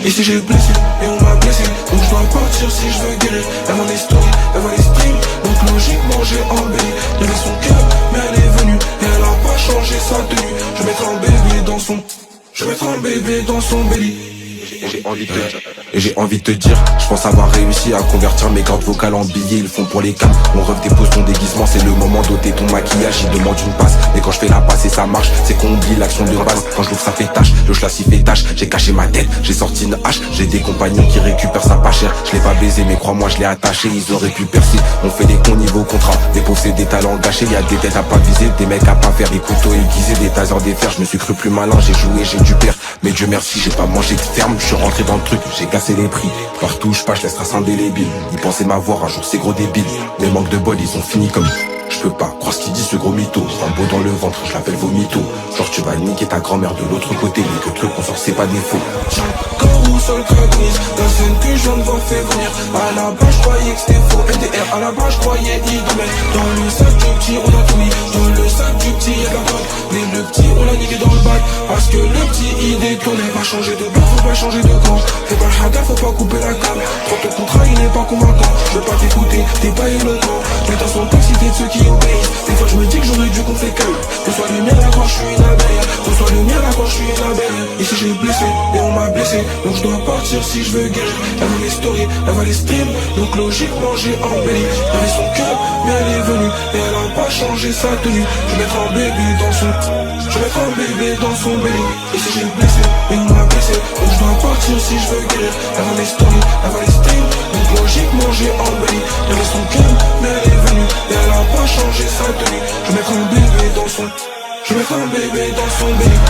Ici j'ai blessé et on m'a blessé, donc je dois partir si je veux guérir. Elle voit les stories, elle voit les streams, donc logiquement j'ai embelli. Y'avait son cœur mais elle est venue et elle a pas changé sa tenue. Je vais mettre un bébé dans son, je vais mettre un bébé dans son belly. J'ai envie de te dire, je pense avoir réussi à convertir mes cordes vocales en billets. Ils font pour les cams, mon rêve dépose ton déguisement. C'est le moment d'ôter ton maquillage, ils demandent une passe. Mais quand je fais la passe et ça marche, c'est qu'on oublie l'action de base. Quand je l'ouvre ça fait tâche, le châssis fait tâche. J'ai caché ma tête, j'ai sorti une hache. J'ai des compagnons qui récupèrent ça pas cher. Je l'ai pas baisé mais crois-moi je l'ai attaché. Ils auraient pu percer, on fait des cons niveau contrat. Des pauvres c'est des talents gâchés, y'a des têtes à pas viser, des mecs à pas faire, des couteaux aiguisés, des tasers, des fers. Je me suis cru plus malin, j'ai joué, j'ai du père. Mais Dieu merci, j'ai pas mangé de ferme, je suis rentré dans le truc, j'ai cassé les prix. Partout où je passe, je laisse trace indélébile. Ils pensaient m'avoir un jour, ces gros débiles. Mais manque de bol, ils ont fini comme je peux pas croire ce qu'il dit ce gros mytho. Un beau dans le ventre, je l'appelle vomito. Genre tu vas niquer ta grand-mère de l'autre côté. Mais que truc qu'on sort c'est pas des faux. Tiens, corps sur le craquise, la scène que je viens de voir fait venir. À la base je croyais que c'était faux. NDR à la base je croyais il dormait. Dans le sac du petit on a tout mis. Dans le sac du petit y'a de la drogue. Mais le petit on l'a niqué dans le bac. Parce que le petit il détournait. Va changer de bloc, faut pas changer de camp. Fais pas le haga, faut pas couper la cam. Quand ton contrat il est pas convaincant. Je veux pas t'écouter, t'es pas éloquent. Mais dans son texte il de ceux qui obéissent. Des fois je me dis que j'aurais dû qu'on fait que reçois le mien là quand je suis une abeille. Reçois le mien là quand je suis une abeille. Ici j'ai blessé et on m'a blessé, donc je dois partir si je veux guérir. Elle voit les stories, elle voit les streams, donc logiquement j'ai embelli. Y'avait son cœur mais elle est venue et elle a pas changé sa tenue. Je vais mettre un bébé dans son, je vais mettre un bébé dans son belly. Ici j'ai blessé et on m'a blessé, donc je dois partir si je veux guérir. Elle voit les stories, elle voit les streams, donc logiquement j'ai embelli. Y'avait son cœur mais elle est venue et elle a pas changé sa tenue. Je vais mettre un bébé dans son, je vais mettre un bébé dans son belly.